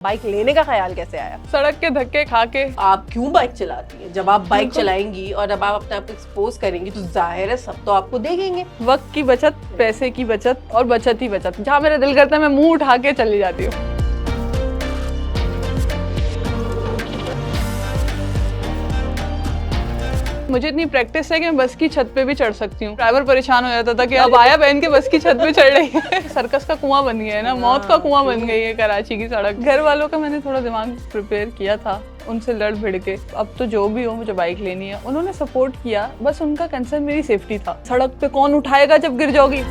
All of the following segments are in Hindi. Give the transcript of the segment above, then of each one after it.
बाइक लेने का ख्याल कैसे आया? सड़क के धक्के खा के। आप क्यों बाइक चलाती हैं? जब आप बाइक चलाएंगी और अब आप अपने आप को एक्सपोज करेंगी तो जाहिर है सब तो आपको देखेंगे। वक्त की बचत, पैसे की बचत और बचत ही बचत। जहाँ मेरा दिल करता है मैं मुंह उठा के चली जाती हूँ। मुझे इतनी प्रैक्टिस है कि मैं बस की छत पे भी चढ़ सकती हूँ। ड्राइवर परेशान हो जाता था कि अब आया बहन के बस की छत पे चढ़ रही है। सर्कस का कुआं बन गया है ना, मौत का कुआं बन गई है कराची की सड़क। घर वालों का मैंने थोड़ा दिमाग प्रिपेयर किया था, उनसे लड़ भिड़ के अब तो जो भी हो मुझे बाइक लेनी है। उन्होंने सपोर्ट किया, बस उनका कंसर्न मेरी सेफ्टी था। सड़क पे कौन उठाएगा जब गिर जाओगी।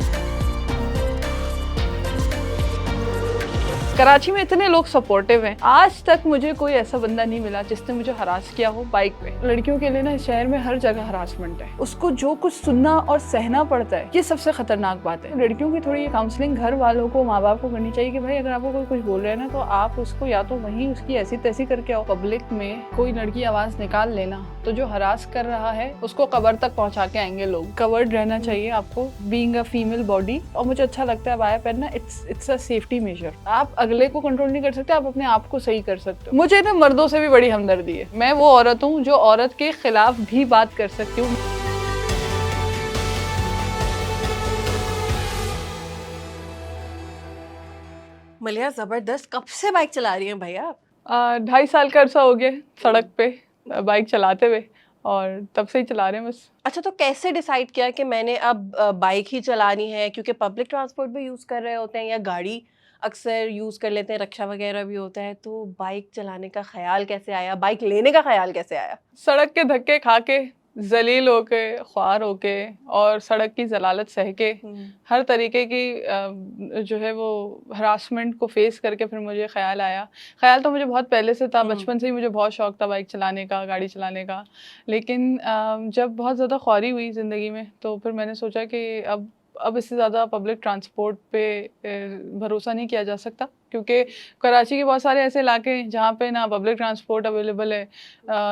कराची में इतने लोग सपोर्टिव हैं। आज तक मुझे कोई ऐसा बंदा नहीं मिला जिसने मुझे हरास किया हो बाइक पे। लड़कियों के लिए ना इस शहर में हर जगह हरासमेंट है। उसको जो कुछ सुनना और सहना पड़ता है, ये सबसे खतरनाक बात है। लड़कियों की थोड़ी काउंसलिंग घर वालों को, माँ बाप को करनी चाहिए कि भाई अगर आपको कोई कुछ बोल रहे हैं ना तो आप उसको या तो वहीं उसकी ऐसी तैसी करके आओ। पब्लिक में कोई लड़की आवाज निकाल लेना तो जो हरास कर रहा है उसको कब्र तक पहुंचा के आएंगे लोग। कवर्ड रहना चाहिए आपको, बीइंग अ फीमेल बॉडी। और मुझे अच्छा लगता है बाया पहनना, इट्स अ सेफ्टी मेजर। आप अगले को कंट्रोल नहीं कर सकते, आप अपने आप को सही कर सकते हो। मुझे ना मर्दों से भी बड़ी हमदर्दी है। मैं वो औरत हूँ जो औरत के खिलाफ भी बात कर सकती हूँ। मलिया जबरदस्त, कब से बाइक चला रही हैं भाई आप? 2.5 साल का अरसा हो गया सड़क पे बाइक चलाते हुए, और तब से ही चला रहे हैं बस। अच्छा, तो कैसे डिसाइड किया कि मैंने अब बाइक ही चलानी है? क्योंकि पब्लिक ट्रांसपोर्ट भी यूज कर रहे होते हैं या गाड़ी अक्सर यूज कर लेते हैं, रिक्शा वगैरह भी होता है। तो बाइक चलाने का ख्याल कैसे आया? बाइक लेने का ख्याल कैसे आया? सड़क के धक्के खा के, जलील होके, ख्वार होके और सड़क की जलालत सह के, हर तरीके की जो है वो हरासमेंट को फेस करके फिर मुझे ख्याल आया। ख्याल तो मुझे बहुत पहले से था, बचपन से ही मुझे बहुत शौक था बाइक चलाने का, गाड़ी चलाने का। लेकिन जब बहुत ज़्यादा ख्वारी हुई ज़िंदगी में तो फिर मैंने सोचा कि अब इससे ज़्यादा पब्लिक ट्रांसपोर्ट पे भरोसा नहीं किया जा सकता, क्योंकि कराची के बहुत सारे ऐसे इलाके हैं जहाँ पे ना पब्लिक ट्रांसपोर्ट अवेलेबल है,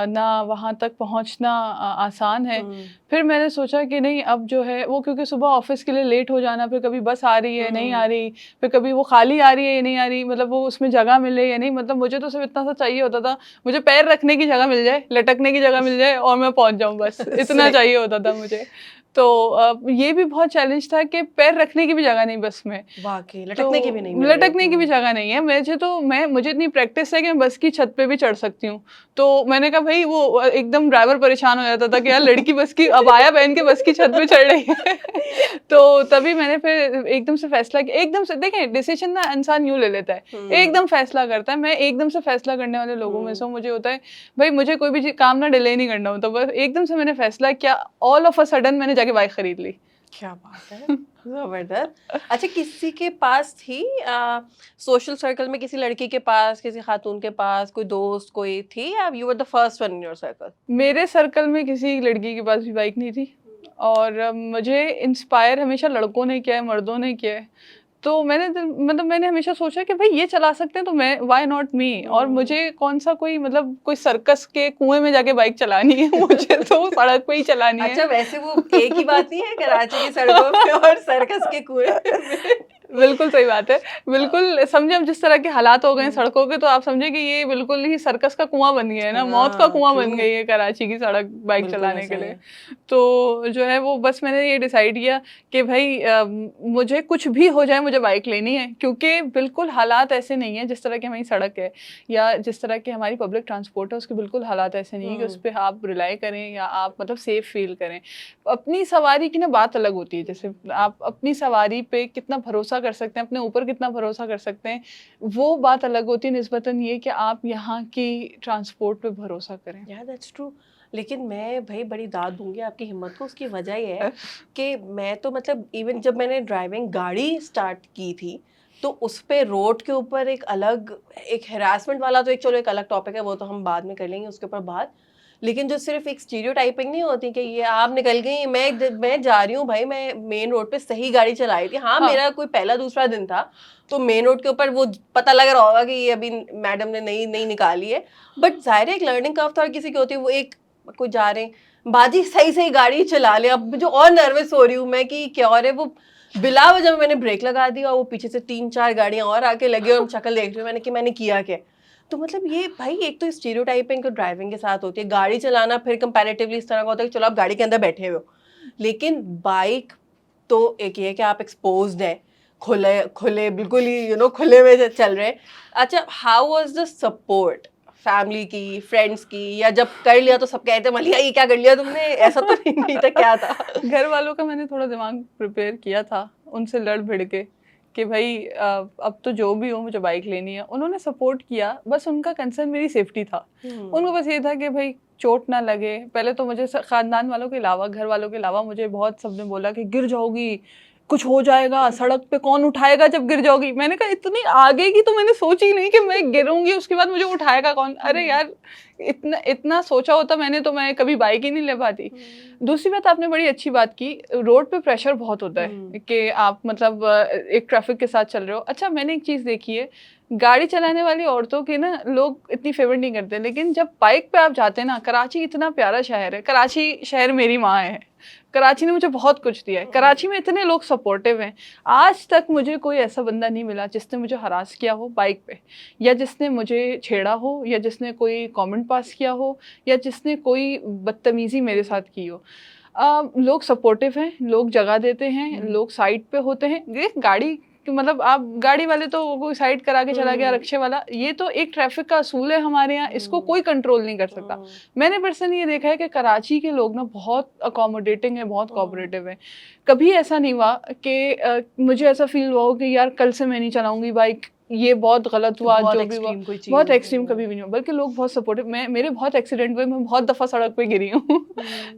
ना वहाँ तक पहुँचना आसान है। फिर मैंने सोचा कि नहीं, अब जो है वो, क्योंकि सुबह ऑफिस के लिए लेट हो जाना, फिर कभी बस आ रही है नहीं आ रही, फिर कभी वो खाली आ रही है या नहीं आ रही, मतलब वो उसमें जगह मिले या नहीं। मतलब मुझे तो सिर्फ इतना सा चाहिए होता था, मुझे पैर रखने की जगह मिल जाए, लटकने की जगह मिल जाए और मैं पहुँच जाऊँ, बस इतना चाहिए होता था मुझे। तो ये भी बहुत चैलेंज था कि पैर रखने की भी जगह नहीं बस में, वाकई लटकने की भी नहीं, लटकने की भी जगह नहीं है। मुझे इतनी प्रैक्टिस है कि मैं बस की छत पे भी चढ़ सकती हूँ। तो मैंने कहा भाई, वो एकदम ड्राइवर परेशान हो जाता था कि यार लड़की बस की, अब आया बहन के बस की छत पे चढ़ रही है। तो तभी मैंने फिर एकदम से फैसला किया। एकदम से देखें, डिसीजन ना इंसान यूँ ले लेता है, एकदम फैसला करता है। मैं एकदम से फैसला करने वाले लोगों में से हूँ। मुझे होता है भाई मुझे कोई भी काम ना डिले नहीं करना होता, बस एकदम से मैंने फैसला किया, ऑल ऑफ अ सडन मैंने जाके बाइक खरीद ली। क्या बात है, जबरदस्त। अच्छा, किसी के पास थी सोशल सर्कल में, किसी लड़की के पास, किसी खातून के पास, कोई दोस्त कोई थी, या you were the first one in your circle? मेरे सर्कल में किसी लड़की के पास भी बाइक नहीं थी, और मुझे इंस्पायर हमेशा लड़कों ने किया है, मर्दों ने किया है। तो मैंने हमेशा सोचा कि भाई ये चला सकते हैं तो मैं, व्हाई नॉट मी। और मुझे कौन सा कोई सर्कस के कुएं में जाके बाइक चलानी है, मुझे तो सड़क पे ही चलानी है। अच्छा, वैसे वो एक ही बात नहीं है कराची की सड़कों पे और सर्कस के कुएं में? बिल्कुल सही बात है, बिल्कुल समझे। अब जिस तरह के हालात हो गए हैं सड़कों के, तो आप समझे कि ये बिल्कुल ही सर्कस का कुआं बन गया है ना, मौत का कुआं बन गई है कराची की सड़क बाइक चलाने के लिए। तो जो है वो बस मैंने ये डिसाइड किया कि भाई मुझे कुछ भी हो जाए मुझे बाइक लेनी है, क्योंकि बिल्कुल हालात ऐसे नहीं है जिस तरह की हमारी सड़क है या जिस तरह की हमारी पब्लिक ट्रांसपोर्ट है, उसके बिल्कुल हालात ऐसे नहीं है कि उस पर आप रिलाई करें या आप मतलब सेफ फील करें। अपनी सवारी की ना बात अलग होती है, जैसे आप अपनी सवारी पे कितना भरोसा कर सकते हैं, अपने ऊपर कितना भरोसा कर सकते हैं, वो बात अलग होती है निस्बतन ये कि आप यहाँ की ट्रांसपोर्ट पे भरोसा करें। या दैट्स ट्रू। लेकिन मैं भाई बड़ी दाद दूंगी आपकी हिम्मत को। उसकी वजह ये है कि मैं तो मतलब इवन जब मैंने ड्राइविंग गाड़ी स्टार्ट की थी तो उस पे रोड के ऊपर एक हैरासमेंट वाला तो चलो एक अलग टॉपिक है, वो तो हम बाद में कर लेंगे उसके ऊपर बात। लेकिन जो सिर्फ एक स्टीरियोटाइपिंग नहीं होती कि ये आप निकल गई, मैं जा रही हूँ भाई, मैं मेन रोड पे सही गाड़ी चलाई थी। हाँ, मेरा कोई पहला दूसरा दिन था तो मेन रोड के ऊपर वो पता लग रहा होगा कि ये अभी मैडम ने नई निकाली है, बट जाहिर है एक लर्निंग कर्व तो हर किसी की होती है। वो एक कोई जा रहे हैं बाजी सही गाड़ी चला ले, अब जो और नर्वस हो रही हूँ मैं कि क्या, और है वो बिला वजह मैंने ब्रेक लगा दिया और वो पीछे से 3-4 गाड़ियां और आके लगी और हम शक्ल देख रहे मैंने कि मैंने किया क्या। तो मतलब ये भाई एक तो स्टीरियोटाइपिंग तो ड्राइविंग के साथ होती है, गाड़ी चलाना फिर कंपैरेटिवली इस तरह का होता है कि चलो आप गाड़ी के अंदर बैठे हुए हो, लेकिन बाइक तो एक ये कि आप एक्सपोज्ड है, खुले खुले बिल्कुल ही खुले में चल रहे हैं। अच्छा, how was the support family की, फ्रेंड्स की, या जब कर लिया तो सब कहते मलिया ये क्या कर लिया तुमने, ऐसा तो नहीं था, क्या था? घर वालों का मैंने थोड़ा दिमाग प्रिपेयर किया था, उनसे लड़ भिड़ के कि भाई अब तो जो भी हो मुझे बाइक लेनी है। उन्होंने सपोर्ट किया, बस उनका कंसर्न मेरी सेफ्टी था। उनको बस ये था कि भाई चोट ना लगे। पहले तो मुझे खानदान वालों के अलावा, घर वालों के अलावा मुझे बहुत सबने बोला कि गिर जाओगी, कुछ हो जाएगा, सड़क पे कौन उठाएगा जब गिर जाओगी। मैंने कहा इतनी आगे की तो मैंने सोची नहीं कि मैं गिरूंगी उसके बाद मुझे उठाएगा कौन। अरे यार इतना इतना सोचा होता मैंने तो मैं कभी बाइक ही नहीं ले पाती। दूसरी बात, आपने बड़ी अच्छी बात की, रोड पे प्रेशर बहुत होता है कि आप मतलब एक ट्रैफिक के साथ चल रहे हो। अच्छा, मैंने एक चीज़ देखी है, गाड़ी चलाने वाली औरतों की ना लोग इतनी फेवर नहीं करते, लेकिन जब बाइक पे आप जाते हैं ना, कराची इतना प्यारा शहर है। कराची शहर मेरी माँ है, कराची ने मुझे बहुत कुछ दिया है। कराची में इतने लोग सपोर्टिव हैं। आज तक मुझे कोई ऐसा बंदा नहीं मिला जिसने मुझे हरास किया हो बाइक पे, या जिसने मुझे छेड़ा हो, या जिसने कोई कमेंट पास किया हो, या जिसने कोई बदतमीज़ी मेरे साथ की हो। लोग सपोर्टिव हैं, लोग जगह देते हैं, लोग साइड पे होते हैं। ये गाड़ी मतलब आप गाड़ी वाले तो कोई साइड करा के चला गया, रिक्शे वाला, ये तो एक ट्रैफिक का असूल है हमारे यहाँ, इसको कोई कंट्रोल नहीं कर सकता। मैंने पर्सनली ये देखा है कि कराची के लोग ना बहुत अकोमोडेटिंग है, बहुत कोऑपरेटिव है। कभी ऐसा नहीं हुआ कि मुझे ऐसा फील हुआ हो कि यार कल से मैं नहीं चलाऊंगी बाइक, ये बहुत गलत हुआ, जो भी हुआ बहुत एक्सट्रीम कभी भी नहीं हुआ। बल्कि लोग बहुत सपोर्टिव। मेरे बहुत एक्सीडेंट हुए, मैं बहुत दफ़ा सड़क पे गिरी हूँ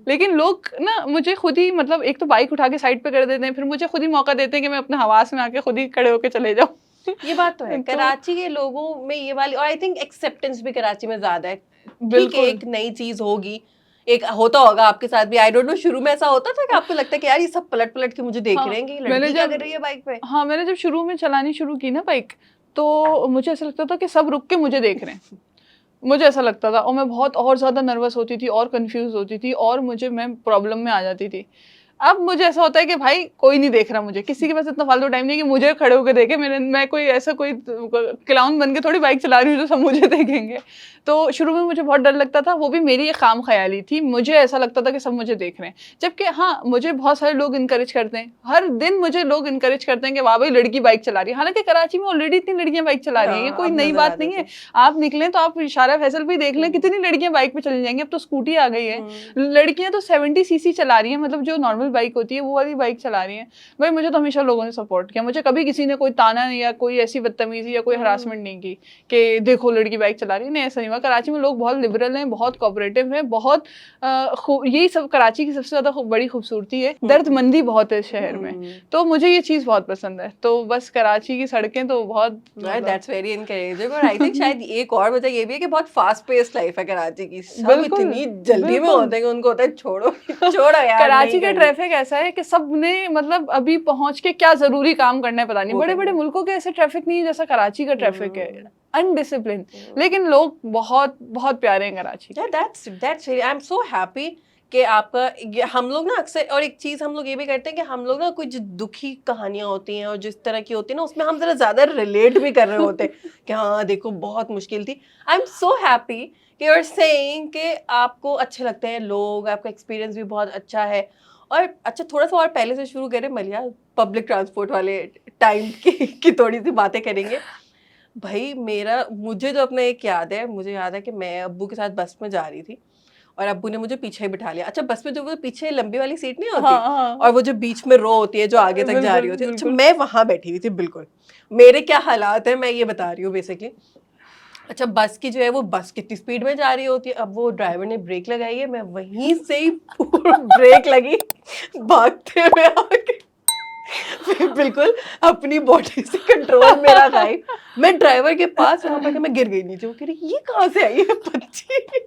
लेकिन लोग ना मुझे खुद ही मतलब एक तो बाइक उठा के साइड पे कर देते हैं, फिर मुझे खुद ही मौका देते हैं कि मैं अपने हवास में आके खुद ही खड़े होके चले जाऊँ। ये बात तो है, कराची के लोगों में ये वाली, और आई थिंक एक्सेप्टेंस भी कराची में ज्यादा है। ठीक है, एक नई चीज होगी, एक होता होगा आपके साथ भी, आई डोंट नो शुरू में ऐसा होता था कि आपको लगता है कि यार ये सब पलट पलट के मुझे देख रहे हैं कि लड़की क्या कर रही है बाइक पे। हाँ, मैंने जब शुरू में चलानी शुरू की ना बाइक, तो मुझे ऐसा लगता था कि सब रुक के मुझे देख रहे हैं। मुझे ऐसा लगता था, और मैं बहुत और ज़्यादा नर्वस होती थी और कंफ्यूज होती थी, और मैं प्रॉब्लम में आ जाती थी। अब मुझे ऐसा होता है कि भाई कोई नहीं देख रहा मुझे, किसी के पास इतना फालतू टाइम नहीं है कि मुझे खड़े होकर देखे। मैं कोई ऐसा कोई क्लाउन बन के थोड़ी बाइक चला रही हूँ जो सब मुझे देखेंगे। तो शुरू में मुझे बहुत डर लगता था, वो भी मेरी एक खाम ख्याली थी। मुझे ऐसा लगता था कि सब मुझे देख रहे हैं, जबकि हाँ, मुझे बहुत सारे लोग इनकरेज करते हैं, हर दिन मुझे लोग इनकरेज करते हैं कि वाह भाई लड़की बाइक चला रही है। हालांकि कराची में ऑलरेडी इतनी लड़कियां बाइक चला रही हैं, ये कोई नई बात नहीं है। आप निकलें तो आप इशारा फैसल भी देख लें, कितनी लड़कियां बाइक पे चली जाएंगी। अब तो स्कूटी आ गई है, लड़कियां तो 70 सीसी चला रही हैं, मतलब जो नॉर्मल बाइक होती है वो वाली बाइक चला रही हैं। भाई मुझे तो हमेशा लोगों ने सपोर्ट किया, मुझे कभी किसी ने कोई ताना या कोई ऐसी बदतमीजी या कोई हरासमेंट नहीं की कि देखो लड़की बाइक चला रही है। नहीं, ऐसा नहीं हुआ। कराची में लोग बहुत लिबरल हैं, बहुत कोऑपरेटिव हैं, बहुत यही सब कराची की सबसे ज्यादा बड़ी खूबसूरती है। दर्दमंदी बहुत है इस शहर में, तो मुझे ये चीज बहुत पसंद है। तो बस कराची की सड़कें तो बहुत, दैट्स वेरी एनकरेजिंग। और आई थिंक शायद एक और वजह ये भी है कि बहुत फास्ट पेस्ड लाइफ है कराची की, सब इतनी जल्दी में होते हैं कि उनको होता है छोड़ो छोड़ो यार। कराची का ट्रैफिक ऐसा है कि सबने मतलब अभी पहुंच के क्या जरूरी काम करना है पता नहीं। बड़े बड़े मुल्कों के ऐसे ट्रैफिक नहीं है जैसा कराची का ट्रैफिक है, अनडिसिप्लिन, लेकिन लोग बहुत बहुत प्यारे हैं कराची के। That's I am so happy कि आपका, हम लोग ना अक्सर, और एक चीज हम लोग ये भी करते हैं कि हम लोग ना कुछ दुखी कहानियां होती हैं और जिस तरह की होती है ना, उसमें हम जरा ज्यादा रिलेट भी कर रहे होते हैं कि हाँ देखो बहुत मुश्किल थी। आई एम सो हैप्पी कि यू आर सेइंग कि आपको अच्छे लगते हैं लोग, आपका एक्सपीरियंस भी बहुत अच्छा है। और अच्छा, थोड़ा सा और पहले से शुरू करें मलिया, पब्लिक ट्रांसपोर्ट वाले टाइम की थोड़ी सी बातें करेंगे। भाई मुझे जो अपना एक याद है, मुझे याद है कि मैं अब्बू के साथ बस में जा रही थी और अब्बू ने मुझे पीछे ही बिठा लिया। अच्छा, बस में जो वो पीछे लंबी वाली सीट नहीं होती, हाँ, और वो जो बीच में रो होती है जो आगे तक जा रही होती है, अच्छा मैं वहां बैठी हुई थी। बिल्कुल मेरे क्या हालात है मैं ये बता रही हूँ बेसिकली। अच्छा, बस की जो है वो बस कितनी स्पीड में जा रही होती है, अब वो ड्राइवर ने ब्रेक लगाई है, मैं वहीं से ही ब्रेक लगी, भागते हुए आके बिल्कुल अपनी बॉडी से कंट्रोल मेरा गायब, मैं ड्राइवर के पास वहां पर मैं गिर गई नीचे। वो कह रही ये कहाँ से आई है बच्ची।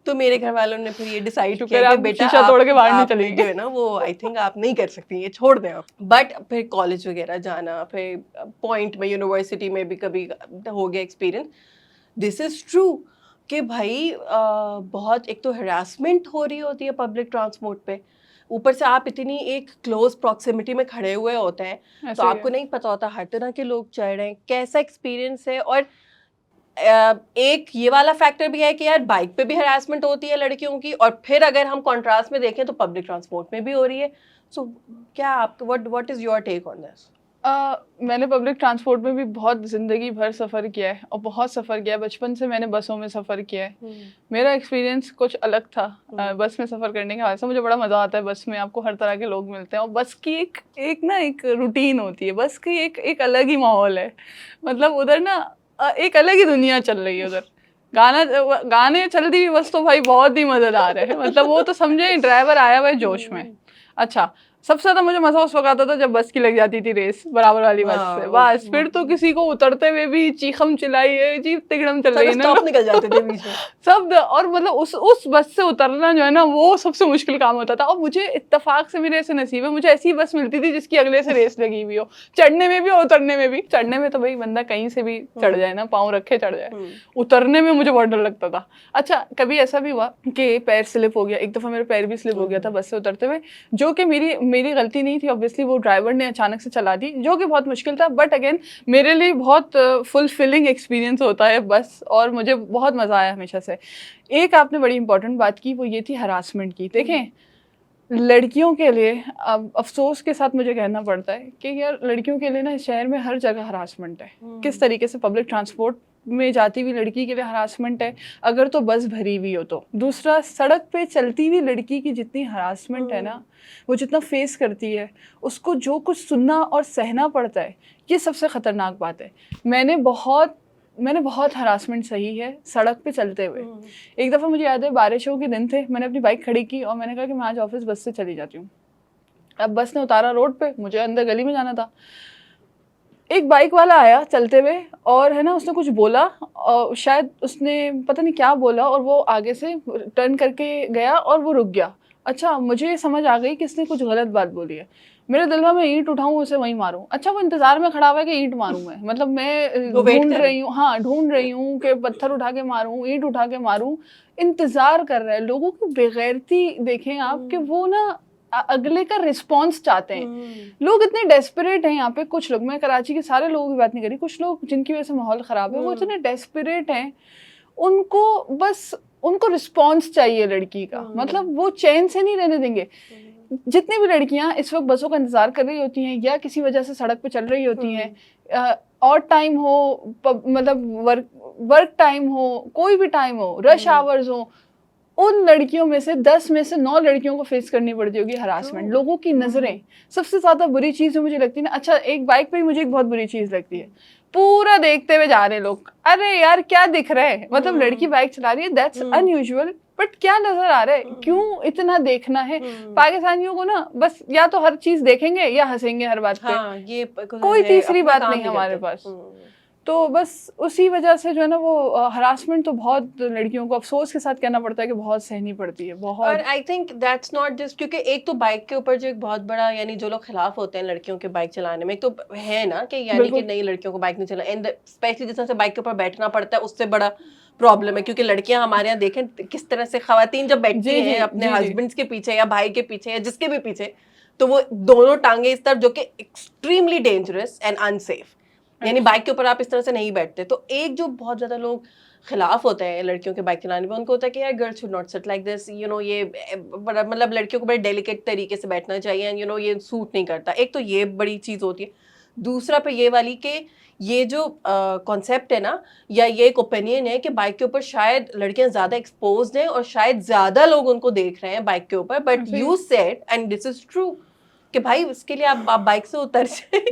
तो मेरे घर वालों ने फिर ये डिसाइड किया कि बेटा शीशा तोड़ के बाहर नहीं चलेगी, जो है ना वो आई थिंक आप नहीं कर सकती, ये छोड़ दें आप। बट फिर कॉलेज वगैरह जाना, फिर पॉइंट में यूनिवर्सिटी में भी कभी हो गया एक्सपीरियंस। दिस इज ट्रू कि भाई बहुत एक तो हरासमेंट हो रही होती है पब्लिक ट्रांसपोर्ट पे, ऊपर से आप इतनी एक क्लोज प्रॉक्सिमिटी में खड़े हुए होते हैं, तो ऐसे ही आपको है। नहीं पता होता हर तरह के लोग चढ़ रहे हैं, कैसा एक्सपीरियंस है। और एक ये वाला फैक्टर भी है कि यार बाइक पे भी हरासमेंट होती है लड़कियों की, और फिर अगर हम कॉन्ट्रास्ट में देखें तो पब्लिक ट्रांसपोर्ट में भी हो रही है। सो क्या आप what is your take on this? मैंने पब्लिक ट्रांसपोर्ट में भी बहुत ज़िंदगी भर सफ़र किया है और बहुत सफ़र किया है। बचपन से मैंने बसों में सफ़र किया है। मेरा एक्सपीरियंस कुछ अलग था बस में सफ़र करने के हवाले से। मुझे बड़ा मज़ा आता है बस में, आपको हर तरह के लोग मिलते हैं और बस की एक रूटीन होती है, बस की एक अलग ही माहौल है। मतलब उधर ना एक अलग ही दुनिया चल रही है उधर। गाने चल रही बस तो भाई बहुत ही मज़ेदार है। मतलब वो तो समझे ड्राइवर आया हुआ है जोश में। अच्छा, सबसे ज्यादा मुझे मजा उस वक्त आता था जब बस की लग जाती थी रेस बराबर वाली बस से। बस फिर तो किसी को उतरते हुए भी चीखम चिल्लाई है, जी तिगड़म चल रही है ना, स्टॉप निकल जाते थे बीच में सब। और मतलब उस बस से उतरना जो है ना वो सबसे मुश्किल काम होता था। और मुझे इत्तेफाक से मेरे ऐसे नसीब है, मुझे ऐसी बस मिलती थी जिसकी अगले से रेस लगी हुई हो, चढ़ने में भी और उतरने में भी। चढ़ने में तो भाई बंदा कहीं से भी चढ़ जाए ना, पाँव रखे चढ़ जाए। उतरने में मुझे बहुत डर लगता था। अच्छा, कभी ऐसा भी हुआ कि पैर स्लिप हो गया। एक दफा मेरा पैर भी स्लिप हो गया था बस से उतरते हुए, जो कि मेरी गलती नहीं थी ऑब्वियसली, वो ड्राइवर ने अचानक से चला दी, जो कि बहुत मुश्किल था। बट अगेन मेरे लिए बहुत फुलफिलिंग एक्सपीरियंस होता है बस, और मुझे बहुत मज़ा आया हमेशा से। एक आपने बड़ी इंपॉर्टेंट बात की, वो ये थी हरासमेंट की। देखें, लड़कियों के लिए अब अफसोस के साथ मुझे कहना पड़ता है कि यार लड़कियों के लिए ना इस शहर में हर जगह हरासमेंट है। किस तरीके से पब्लिक ट्रांसपोर्ट में जाती हुई लड़की के लिए हरासमेंट है, अगर तो बस भरी हुई हो तो। दूसरा, सड़क पे चलती हुई लड़की की जितनी हरासमेंट है ना, वो जितना फेस करती है, उसको जो कुछ सुनना और सहना पड़ता है, ये सबसे ख़तरनाक बात है। मैंने बहुत हरासमेंट सही है सड़क पे चलते हुए। एक दफ़ा मुझे याद है, बारिशों के दिन थे, मैंने अपनी बाइक खड़ी की और मैंने कहा कि मैं आज ऑफिस बस से चली जाती हूँ। अब बस ने उतारा रोड पे, मुझे अंदर गली में जाना था। एक बाइक वाला आया चलते हुए और है ना, उसने कुछ बोला और शायद उसने पता नहीं क्या बोला, और वो आगे से टर्न करके गया और वो रुक गया। अच्छा, मुझे समझ आ गई कि इसने कुछ गलत बात बोली है। मेरे दिल में मैं ईंट उठाऊं उसे वहीं मारूं। अच्छा, वो इंतजार में खड़ा हुआ है कि ईंट मारूं मैं, मतलब मैं ढूंढ रही हूँ, हाँ ढूंढ रही हूँ कि पत्थर उठा के मारूं, ईंट उठा के मारूं। इंतजार कर रहा है। लोगों की बेगैरती देखें आप, कि वो ना अगले का रिस्पॉन्स चाहते हैं। लोग इतने डेस्परेट हैं यहाँ पे। कुछ लोग, मैं कराची के सारे लोगों की बात नहीं करी, कुछ लोग जिनकी वजह से माहौल ख़राब है, वो इतने डेस्परेट हैं, उनको रिस्पॉन्स चाहिए लड़की का। मतलब वो चैन से नहीं रहने देंगे। जितनी भी लड़कियां इस वक्त बसों का इंतजार कर रही होती हैं या किसी वजह से सड़क पे चल रही होती हैं, और टाइम हो, मतलब वर्क टाइम हो, कोई भी टाइम हो, रश आवर्स हो, उन लड़कियों में से 10 में से 9 लड़कियों को फेस करनी पड़ती होगी हरासमेंट। लोगों की नजरें सबसे ज्यादा बुरी चीज मुझे लगती है ना। अच्छा, एक बाइक पे ही मुझे एक बहुत बुरी चीज लगती है, पूरा देखते हुए जा रहे हैं लोग। अरे यार क्या दिख रहा है, मतलब लड़की बाइक चला रही है, दैट्स अनयूजुअल, बट क्या नजर आ रहा है, क्यों इतना देखना है? पाकिस्तानियों को ना बस या तो हर चीज देखेंगे या हंसेंगे हर बात पे। हाँ, ये कोई तीसरी बात नहीं हमारे पास। तो बस उसी वजह से जो है ना, वो हरासमेंट तो बहुत लड़कियों को अफसोस के साथ कहना पड़ता है कि बहुत सहनी पड़ती है, बहुत। और I think that's not just, क्योंकि एक तो बाइक के ऊपर जो एक बहुत बड़ा, यानी जो लोग खिलाफ होते हैं लड़कियों के बाइक चलाने में, एक तो है ना कि यानी कि नई लड़कियों को बाइक नहीं चला, एंड स्पेशली जिस तरह से बाइक के ऊपर बैठना पड़ता है, उससे बड़ा प्रॉब्लम है। क्योंकि लड़कियां हमारे यहाँ देखें किस तरह से खवातीन जब बैठती हैं अपने हस्बैंड्स के पीछे या भाई के पीछे या जिसके भी पीछे, तो वो दोनों टांगे इस तरफ, जो कि एक्सट्रीमली डेंजरस एंड अनसेफ। यानी बाइक के ऊपर आप इस तरह से नहीं बैठते। तो एक जो बहुत ज्यादा लोग खिलाफ होते हैं लड़कियों के बाइक चलाने में, उनको होता है कि यार girls should not sit like this, you know, ये बड़ा, मतलब लड़कियों को बड़े डेलिकेट तरीके से बैठना चाहिए, एंड यू नो ये सूट नहीं करता। एक तो ये बड़ी चीज होती है। दूसरा पे ये वाली कि ये जो कॉन्सेप्ट है ना, या ये एक ओपिनियन है कि बाइक के ऊपर शायद लड़कियां ज्यादा एक्सपोज्ड हैं और शायद ज्यादा लोग उनको देख रहे हैं बाइक के ऊपर। But you said, and this is true, कि भाई उसके लिए आप बाइक से उतर जाए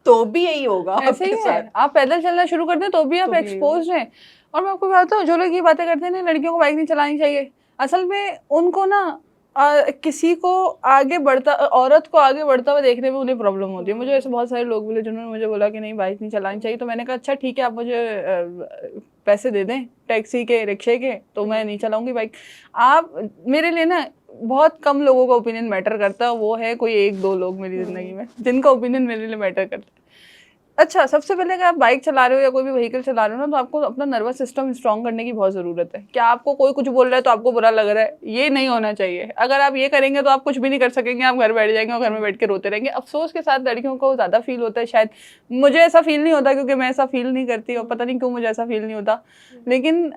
तो भी यही होगा। ऐसे ही है, आप पैदल चलना शुरू कर दें तो भी आप एक्सपोज हैं। और मैं आपको बताता हूँ, जो लोग ये बातें करते हैं ना लड़कियों को बाइक नहीं चलानी चाहिए, असल में उनको ना किसी को आगे बढ़ता, औरत को आगे बढ़ता हुआ देखने में उन्हें प्रॉब्लम होती है। मुझे ऐसे बहुत सारे लोग मिले जिन्होंने मुझे बोला कि नहीं बाइक नहीं चलानी चाहिए। तो मैंने कहा अच्छा ठीक है, आप मुझे पैसे दे दें टैक्सी के, रिक्शे के, तो मैं नहीं चलाऊंगी बाइक। आप मेरे लिए ना बहुत कम लोगों का ओपिनियन मैटर करता है, वो है कोई 1-2 लोग मेरी ज़िंदगी में जिनका ओपिनियन मेरे लिए मैटर करता है। अच्छा, सबसे पहले अगर आप बाइक चला रहे हो या कोई भी व्हीकल चला रहे हो ना, तो आपको अपना नर्वस सिस्टम स्ट्रॉन्ग करने की बहुत ज़रूरत है। क्या आपको कोई कुछ बोल रहा है तो आपको बुरा लग रहा है, ये नहीं होना चाहिए। अगर आप ये करेंगे तो आप कुछ भी नहीं कर सकेंगे, आप घर बैठ जाएंगे और घर में बैठ के रोते रहेंगे। अफसोस के साथ लड़कियों को ज़्यादा फील होता है शायद, मुझे ऐसा फील नहीं होता क्योंकि मैं ऐसा फील नहीं करती और पता नहीं क्यों मुझे ऐसा फील नहीं होता। लेकिन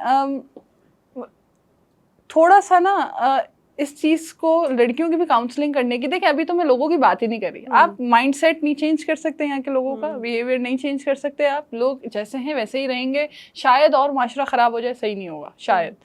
थोड़ा सा ना इस चीज को लड़कियों की भी काउंसलिंग करने की, देखिए अभी तो मैं लोगों की बात ही नहीं कर रही। आप माइंडसेट नहीं चेंज कर सकते यहाँ के लोगों का, बिहेवियर नहीं चेंज कर सकते आप, लोग जैसे हैं वैसे ही रहेंगे शायद, और माशरा खराब हो जाए, सही नहीं होगा शायद।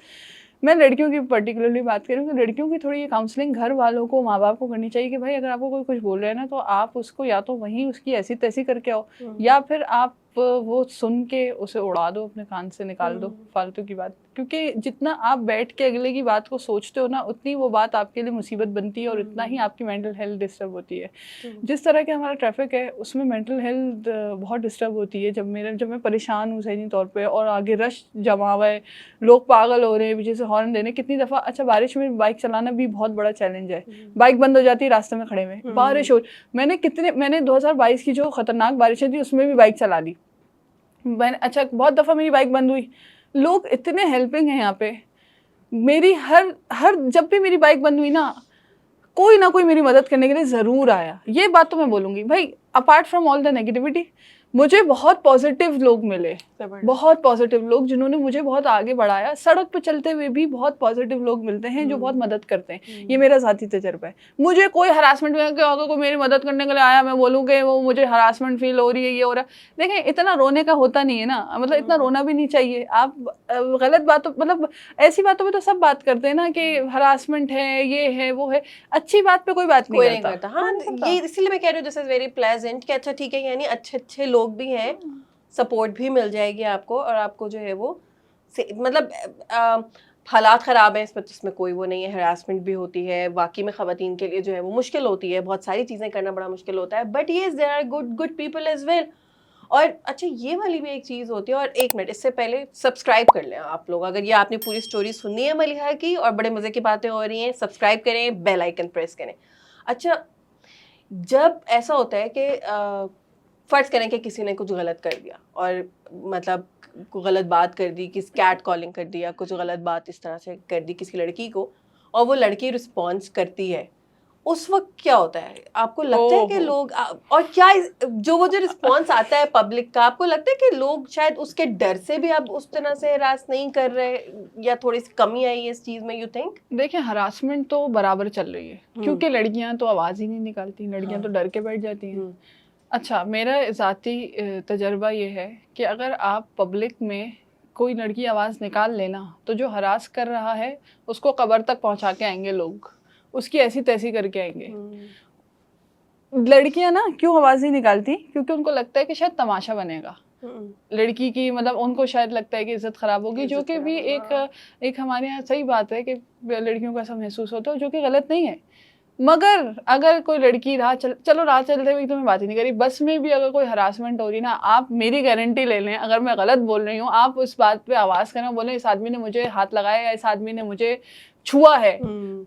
मैं लड़कियों की पर्टिकुलरली बात करूँ तो लड़कियों की थोड़ी ये काउंसलिंग घर वालों को, माँ बाप को करनी चाहिए कि भाई अगर आपको कोई कुछ बोल रहे हैं ना तो आप उसको या तो वहीं उसकी ऐसी तैसी करके आओ, या फिर आप वो सुन के उसे उड़ा दो, अपने कान से निकाल दो फालतू की बात। क्योंकि जितना आप बैठ के अगले की बात को सोचते हो ना, उतनी वो बात आपके लिए मुसीबत बनती है और इतना ही आपकी मेंटल हेल्थ डिस्टर्ब होती है। जिस तरह के हमारा ट्रैफिक है उसमें मेंटल हेल्थ बहुत डिस्टर्ब होती है। जब मैं परेशान हूँ सही तौर पे और आगे रश जमा हुआ है, लोग पागल हो रहे हैं पीछे से हॉर्न देने, कितनी दफ़ा। अच्छा, बारिश में बाइक चलाना भी बहुत बड़ा चैलेंज है, बाइक बंद हो जाती है रास्ते में खड़े में, बारिश हो। मैंने 2022 की जो खतरनाक बारिशें थी उसमें भी बाइक चला ली मैंने। अच्छा, बहुत दफ़ा मेरी बाइक बंद हुई। लोग इतने हेल्पिंग हैं यहाँ पे, मेरी हर जब भी मेरी बाइक बंद हुई ना कोई मेरी मदद करने के लिए ज़रूर आया। ये बात तो मैं बोलूँगी भाई, apart from all the negativity, मुझे बहुत पॉजिटिव लोग मिले, बहुत पॉजिटिव लोग जिन्होंने मुझे बहुत आगे बढ़ाया। सड़क पे चलते हुए भी बहुत पॉजिटिव लोग मिलते हैं जो बहुत मदद करते हैं। ये मेरा ज़ाती तजर्बा है। मुझे कोई हरासमेंट में अगर कोई मेरी मदद करने के लिए आया, मैं बोलूँ कि वो मुझे हरासमेंट फील हो रही है, ये हो रहा है। देखें, इतना रोने का होता नहीं है ना, मतलब इतना रोना भी नहीं चाहिए। आप गलत बातों, मतलब ऐसी बातों पे तो सब बात करते हैं ना कि हरासमेंट है, ये है, वो है। अच्छी बात पे कोई बात नहीं करता। हाँ, ये इसीलिए मैं कह रही हूँ दिस इज वेरी प्लेजेंट कि अच्छा ठीक है, यानी अच्छे अच्छे लोग भी हैं, सपोर्ट भी मिल जाएगी आपको, और आपको जो है वो मतलब हालात ख़राब हैं इसमें कोई वो नहीं है, हरासमेंट भी होती है, वाकई में ख़वातीन के लिए जो है वो मुश्किल होती है, बहुत सारी चीज़ें करना बड़ा मुश्किल होता है, but yes there are good people as well. और अच्छा, ये वाली भी एक चीज़ होती है। और एक मिनट, इससे पहले सब्सक्राइब कर लें आप लोग, अगर ये आपने पूरी स्टोरी सुननी है मलिहा की और बड़े मज़े की बातें हो रही हैं, सब्सक्राइब करें, बेल आइकन प्रेस करें। अच्छा, जब ऐसा होता है कि फ़र्ज़ करें कि किसी ने कुछ गलत कर दिया और मतलब को गलत बात कर दी, किस कैट कॉलिंग कर दिया, कुछ गलत बात इस तरह से कर दी किसी लड़की को, और वो लड़की रिस्पॉन्स करती है, उस वक्त क्या होता है? आपको लगता है कि लोग और क्या वो जो रिस्पॉन्स आता है पब्लिक का, आपको लगता है कि लोग शायद उसके डर से भी अब उस तरह से हरास नहीं कर रहे, या थोड़ी सी कमी आई है इस चीज में, यू थिंक? देखिए, हरासमेंट तो बराबर चल रही है क्योंकि लड़कियां तो आवाज ही नहीं निकालती, लड़कियां तो डर के बैठ जाती हैं। अच्छा, मेरा ज़ाती तजर्बा ये है कि अगर आप पब्लिक में कोई लड़की आवाज़ निकाल लेना तो जो हरास कर रहा है उसको कब्र तक पहुंचा के आएंगे लोग, उसकी ऐसी तैसी करके आएंगे। लड़कियां ना क्यों आवाज़ नहीं निकालती? क्योंकि उनको लगता है कि शायद तमाशा बनेगा लड़की की, मतलब उनको शायद लगता है कि इज्जत खराब होगी, जो कि भी एक हमारे यहाँ सही बात है कि लड़कियों को ऐसा महसूस होता है, जो कि गलत नहीं है। मगर अगर कोई लड़की राह चलते हुए, तो मैं बात ही नहीं करी, बस में भी अगर कोई हरासमेंट हो रही ना, आप मेरी गारंटी ले लें, अगर मैं गलत बोल रही हूँ, आप उस बात पे आवाज़ करें, बोले इस आदमी ने मुझे हाथ लगाया या इस आदमी ने मुझे छुआ है,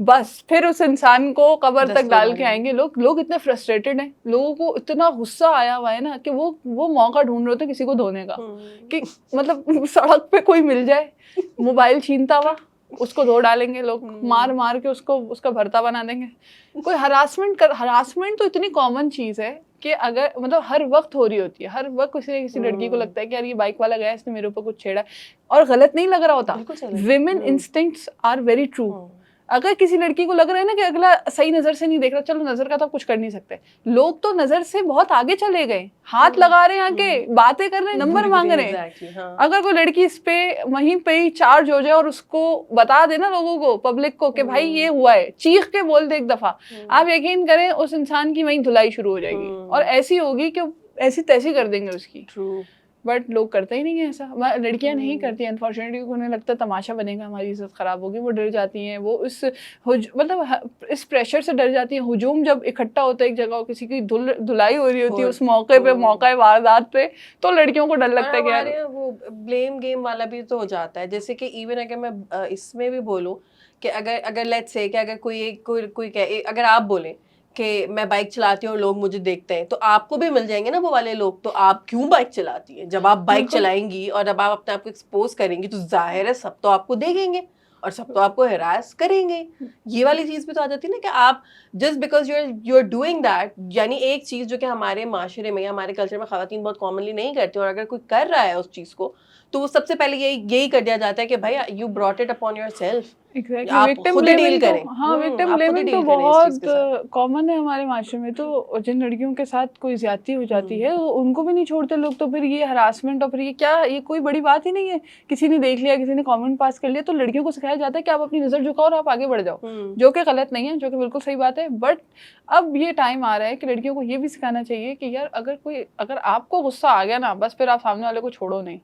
बस फिर उस इंसान को कब्र तक डाल के आएंगे लोग इतने फ्रस्ट्रेटेड हैं, लोगों को इतना गुस्सा आया हुआ है ना कि वो मौका ढूंढ रहे होते किसी को धोने का, कि मतलब सड़क पे कोई मिल जाए मोबाइल छीनता हुआ, उसको धो डालेंगे लोग, मार के उसका भरता बना देंगे। कोई हरासमेंट तो इतनी कॉमन चीज है कि अगर मतलब हर वक्त हो रही होती है, हर वक्त किसी लड़की को लगता है कि यार ये बाइक वाला गया, इसने मेरे ऊपर कुछ छेड़ा, और गलत नहीं लग रहा होता। Women instincts are very true. अगर किसी लड़की को लग रहा है ना कि अगला सही नजर से नहीं देख रहा, चलो नजर का तो कुछ कर नहीं सकते, लोग तो नजर से बहुत आगे चले गए, हाथ लगा रहे हैं आके, बातें कर रहे हैं, नंबर मांग रहे हैं। अगर कोई लड़की इस पे वहीं पे ही चार्ज हो जाए और उसको बता देना लोगों को, पब्लिक को, कि भाई ये हुआ है, चीख के बोल दे एक दफा, आप यकीन करें उस इंसान की वहीं धुलाई शुरू हो जाएगी, और ऐसी होगी कि ऐसी तैसी कर देंगे उसकी। बट लोग करते ही नहीं है ऐसा, लड़कियां नहीं करती हैं अनफॉर्चुनेटली, उन्हें लगता है तमाशा बनेगा, हमारी इज्जत खराब होगी, वो डर जाती हैं, वो मतलब इस प्रेशर से डर जाती हैं। हुजूम जब इकट्ठा होता है एक जगह, किसी की धुलाई हो रही होती है उस मौके पे, मौका वारदात पे, तो लड़कियों को डर लगता है कि यार वो ब्लेम गेम वाला भी तो हो जाता है। जैसे कि इवन अगर मैं इसमें भी बोलूं कि अगर लेट्स से कि अगर कोई अगर आप बोलें कि मैं बाइक चलाती हूँ और लोग मुझे देखते हैं, तो आपको भी मिल जाएंगे ना वो वाले लोग। तो आप क्यों बाइक चलाती हैं? जब आप बाइक बिल्कुल। चलाएंगी और जब आप अपने आप को एक्सपोज करेंगी तो जाहिर है सब तो आपको देखेंगे और सब तो आपको हरास करेंगे। ये वाली चीज भी तो आ जाती है ना कि आप just because you are doing that, यानी एक चीज जो कि हमारे माशरे में या हमारे कल्चर में खवातीन बहुत कॉमनली नहीं करती, और अगर कोई कर रहा है उस चीज को तो वो सबसे पहले यही कर दिया जाता है कि भाई you brought it upon your self, exactly आप विक्टिम खुद ही डील ब्लेमिंग तो, करें। हाँ विक्टिम आप खुद ही ब्लेमिंग तो डील करें इस चीज बहुत के साथ। कॉमन है हमारे माशरे में। तो जिन लड़कियों के साथ कोई ज्यादती हो जाती है उनको भी नहीं छोड़ते लोग, तो फिर ये हरासमेंट और फिर ये क्या, ये कोई बड़ी बात ही नहीं है। किसी ने देख लिया, किसी ने कमेंट पास कर लिया, तो लड़कियों को सिखाया जाता है कि आप अपनी नजर झुकाओ और आप आगे बढ़ जाओ, जो कि गलत नहीं है, जो कि बिल्कुल सही बात है। बट अब ये टाइम आ रहा है कि लड़कियों को ये भी सिखाना चाहिए कि यार अगर आपको गुस्सा आ गया ना, बस फिर आप सामने वाले को छोड़ो नहीं।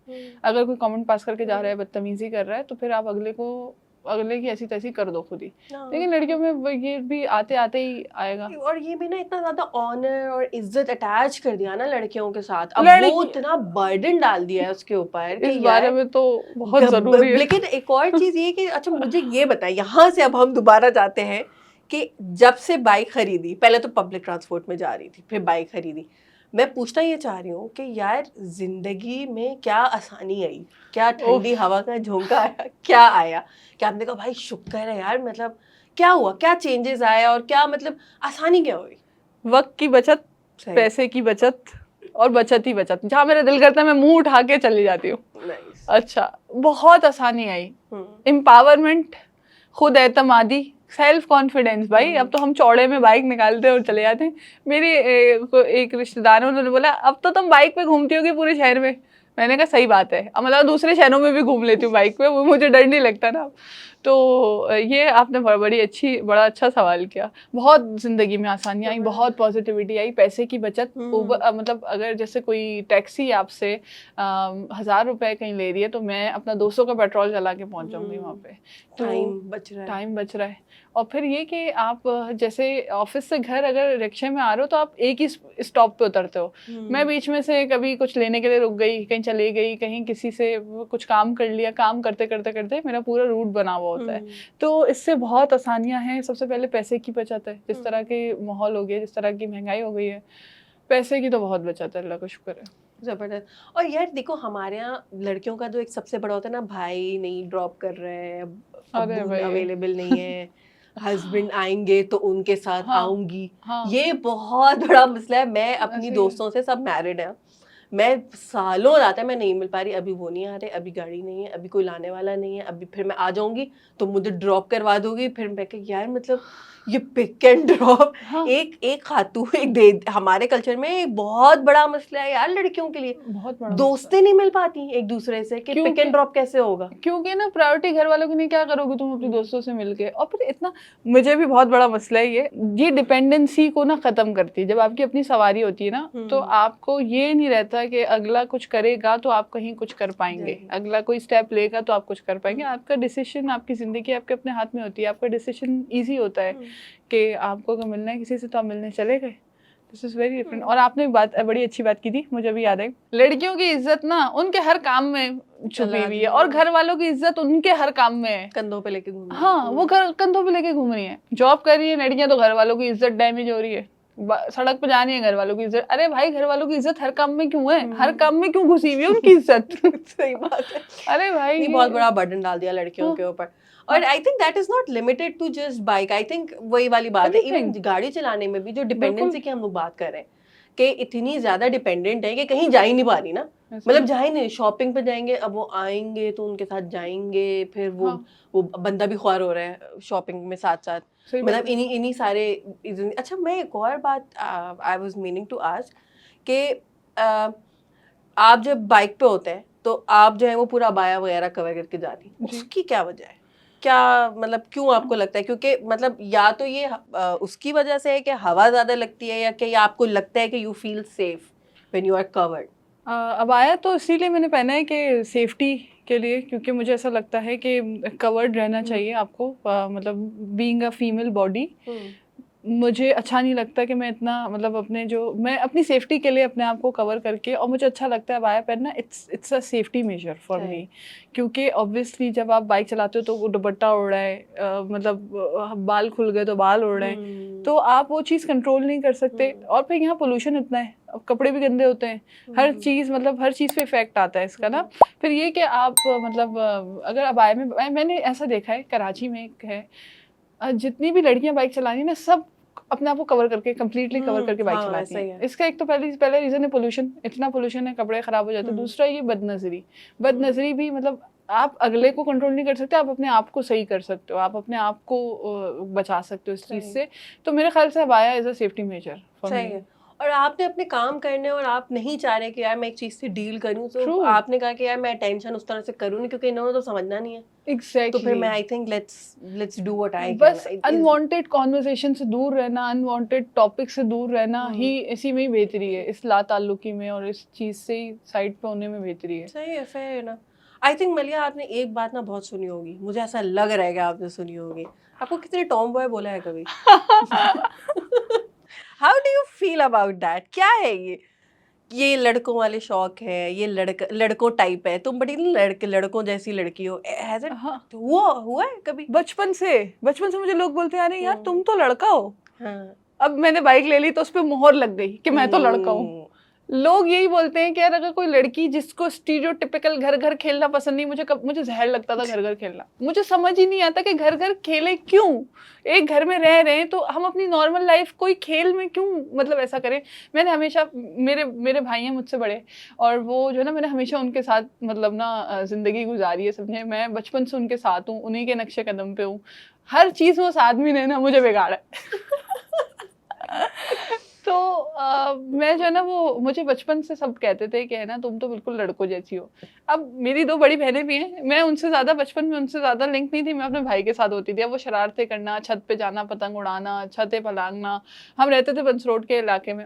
अगर कोई कमेंट पास करके जा रहा है, बदतमीजी कर रहा है, तो फिर आप अगले की ऐसी तैसी कर दो खुद ही। लेकिन लड़कियों में ये भी आते आते ही आएगा। और ये भी ना इतना ज्यादा ऑनर और इज्जत अटैच कर दिया ना लड़कियों के साथ, अब वो इतना बर्डन डाल दिया है उसके ऊपर कि इस बारे में तो बहुत जरूरी है। लेकिन एक और चीज ये कि अच्छा मुझे ये बताएं, यहाँ से अब हम दोबारा जाते हैं कि जब से बाइक खरीदी, पहले तो पब्लिक ट्रांसपोर्ट में जा रही थी, फिर बाइक खरीदी, मैं पूछना ये चाह रही हूँ कि यार जिंदगी में क्या आसानी आई, क्या ठंडी हवा का झोंका आया, क्या आया, क्या आपने कहा भाई शुक्र है यार, मतलब क्या हुआ, क्या चेंजेस आया और क्या मतलब आसानी क्या हुई? वक्त की बचत, पैसे की बचत और बचत ही बचत। जहाँ मेरा दिल करता है मैं मुंह उठा के चली जाती हूँ। अच्छा, बहुत आसानी आई, एम्पावरमेंट, खुद एतमादी, सेल्फ कॉन्फिडेंस। भाई अब तो हम चौड़े में बाइक निकालते हैं और चले जाते हैं। मेरी एक रिश्तेदार है, उन्होंने बोला अब तो तुम बाइक पे घूमती होगी पूरे शहर में। मैंने कहा सही बात है, मतलब दूसरे शहरों में भी घूम लेती हूँ बाइक पे, वो मुझे डर नहीं लगता ना। तो ये आपने बड़ा अच्छा सवाल किया। बहुत ज़िंदगी में आसानियाँ आई, बहुत पॉजिटिविटी आई, पैसे की बचत। मतलब अगर जैसे कोई टैक्सी आपसे 1000 रुपए कहीं ले रही है, तो मैं अपना 200 का पेट्रोल चला के पहुँच जाऊँगी वहाँ पे। तो टाइम बच रहा है। और फिर ये कि आप जैसे ऑफिस से घर अगर रिक्शे में आ रहे हो तो आप एक ही स्टॉप पे उतरते हो। मैं बीच में से कभी कुछ लेने के लिए रुक गई, कहीं चली गई, कहीं किसी से कुछ काम कर लिया, काम करते करते करते मेरा पूरा रूट बना हुआ होता है। तो इससे बहुत आसानियां हैं। सबसे पहले पैसे की बचत है, जिस तरह के माहौल हो गया, जिस तरह की महंगाई हो गई है, पैसे की तो बहुत बचत है, अल्लाह का शुक्र है। जबरदस्त। और यार देखो हमारे यहाँ लड़कियों का जो एक सबसे बड़ा होता है ना, भाई नहीं ड्रॉप कर रहे हैं, अब्बू अवेलेबल नहीं है, हस्बैंड आएंगे तो उनके साथ आऊंगी, ये बहुत बड़ा मसला है। मैं अपनी दोस्तों से, सब मैरिड है, मैं सालों जाता है मैं नहीं मिल पा रही, अभी वो नहीं आ रहे, अभी गाड़ी नहीं है, अभी कोई लाने वाला नहीं है, अभी फिर मैं आ जाऊंगी तो मुझे ड्रॉप करवा दोगी। फिर मैं कह यार मतलब ये पिक एंड ड्रॉप, एक खातू एक दे, हमारे कल्चर में एक बहुत बड़ा मसला है यार लड़कियों के लिए। बहुत बड़ा दोस्तें नहीं मिल पाती एक दूसरे से कि पिक एंड ड्रॉप कैसे होगा, क्योंकि ना प्रायोरिटी घर वालों की नहीं, क्या करोगे तुम अपने दोस्तों से मिलके। और फिर इतना, मुझे भी बहुत बड़ा मसला है ये डिपेंडेंसी को ना खत्म करती है। जब आपकी अपनी सवारी होती है ना, तो आपको ये नहीं रहता कि अगला कुछ करेगा तो आप कहीं कुछ कर पाएंगे, अगला कोई स्टेप लेगा तो आप कुछ कर पाएंगे। आपका डिसीजन, आपकी जिंदगी आपके अपने हाथ में होती है, आपका डिसीजन ईजी होता है कि आपको अगर मिलना है किसी से तो आप मिलने चले गए। This is very different. और आपने बड़ी अच्छी बात की थी, मुझे भी याद है, लड़कियों की इज्जत ना उनके हर काम में छुपी हुई है, और घर वालों की इज्जत उनके हर काम में है, कंधों पे लेके घूम रही है। हाँ, वो घर कंधों पे लेके घूम रही है। जॉब कर रही है लड़कियां तो घर वालों की इज्जत डैमेज हो रही है, सड़क पे जानी है घर वालों की इज्जत। अरे भाई घर वालों की इज्जत हर काम में क्यों है, हर काम में क्यों घुसी हुई है उनकी इज्जत। सही बात है। अरे भाई बहुत बड़ा बर्डन डाल दिया लड़कियों के ऊपर। और I think that is not limited to just bike, I think वही वाली बात है, इवन गाड़ी चलाने में भी जो डिपेंडेंसी की हम लोग बात कर रहे हैं कि इतनी ज्यादा डिपेंडेंट है कि कहीं जा ही नहीं पा रही ना, मतलब जा ही नहीं, शॉपिंग पे जाएंगे, अब वो आएंगे तो उनके साथ जाएंगे, फिर वो बंदा भी ख्वार हो रहा है शॉपिंग में साथ साथ, मतलब इन्हीं सारे। अच्छा मैं एक और बात I was meaning to ask कि आप जब बाइक पे होते हैं तो आप जो है वो पूरा अबाया वगैरह कवर करके जाती हैं, उसकी क्या वजह है, क्या मतलब क्यों आपको लगता है? क्योंकि मतलब या तो ये उसकी वजह से है कि हवा ज्यादा लगती है, या कि आपको लगता है कि you feel safe when you are covered? अबाया तो इसीलिए मैंने पहना है कि सेफ्टी के लिए, क्योंकि मुझे ऐसा लगता है कि कवर्ड रहना चाहिए आपको, मतलब बीइंग अ फीमेल बॉडी मुझे अच्छा नहीं लगता कि मैं इतना, मतलब मैं अपनी सेफ्टी के लिए अपने आप को कवर करके, और मुझे अच्छा लगता है अबाया पहनना, it's a safety major for me. क्योंकि ऑब्वियसली जब आप बाइक चलाते हो तो दुपट्टा उड़ रहा है, मतलब बाल खुल गए तो बाल उड़ रहे हैं, तो आप वो चीज़ कंट्रोल नहीं कर सकते। और फिर यहाँ पोल्यूशन इतना है, अब कपड़े भी गंदे होते हैं, हर चीज़ मतलब हर चीज़ पे इफेक्ट आता है इसका ना। फिर ये कि आप मतलब अगर अबाया में मैंने ऐसा देखा है, कराची में एक है, जितनी भी लड़कियां बाइक चलानी ना, सब अपने आप को कवर करके कंप्लीटली कवर करके बाइक हाँ, चलाती सही हैं। है। इसका एक तो पहला रीज़न है पोल्यूशन, इतना पोल्यूशन है, कपड़े ख़राब हो जाते हैं। दूसरा ये बदनज़री भी, मतलब आप अगले को कंट्रोल नहीं कर सकते, आप अपने आप को सही कर सकते हो, आप अपने आप को बचा सकते हो इस चीज़ से। तो मेरे ख्याल से abaya is a safety major for सही मी। है। और आपने अपने काम करने और आप नहीं चाह रहे कि यार मैं एक चीज़ से डील करूँ, तो ट्रू, आपने कहा कि यार मैं टेंशन उस तरह से करूँ नहीं, क्योंकि इन्होंने तो समझना नहीं है। तो फिर एग्जैक्टली। मैं I think let's do what I can. बस अनवांटेड कॉन्वर्सेशन से दूर रहना, अनवांटेड टॉपिक से दूर रहना ही इसी में ही बेहतरी है, इस लाताल्लुकी में और इस चीज़ से ही साइड पे होने में बेहतरी है। सही है, फेयर ना। आई थिंक मलिया, आपने एक बात ना बहुत सुनी होगी, मुझे ऐसा लग रहा है कि आपने सुनी होगी। आपको किसी ने टॉम बॉय बोला है कभी? How do you feel about that? क्या है ये लड़कों वाले शौक है, ये लड़कों टाइप है, तुम बड़ी लड़कों जैसी लड़की हो। हैज इट हाँ, हुआ है कभी? बचपन से मुझे लोग बोलते आ रहे यार तुम तो लड़का हो। हाँ। अब मैंने बाइक ले ली तो उस पर मोहर लग गई कि मैं तो लड़का हूँ। लोग यही बोलते हैं कि यार अगर कोई लड़की जिसको स्टीरियोटिपिकल घर घर खेलना पसंद नहीं, मुझे जहर लगता था घर घर खेलना। मुझे समझ ही नहीं आता कि घर घर खेले क्यों, एक घर में रह रहे हैं तो हम अपनी नॉर्मल लाइफ कोई खेल में क्यों मतलब ऐसा करें। मैंने हमेशा, मेरे भाई हैं मुझसे बड़े, और वो जो है ना, मैंने हमेशा उनके साथ मतलब ना जिंदगी गुजारी है, समझे। मैं बचपन से उनके साथ हूँ, उन्हीं के नक्शे कदम पे हूँ, हर चीज वो साथ में ने ना मुझे बिगाड़ा है। तो मैं जो है ना, वो मुझे बचपन से सब कहते थे कि है ना तुम तो बिल्कुल लड़कों जैसी हो। अब मेरी 2 बड़ी बहनें भी हैं, मैं उनसे ज़्यादा बचपन में उनसे ज़्यादा लिंक नहीं थी, मैं अपने भाई के साथ होती थी। अब वो शरारतें करना, छत पे जाना, पतंग उड़ाना, छतें फलांगना। हम रहते थे बंस रोड के इलाके में,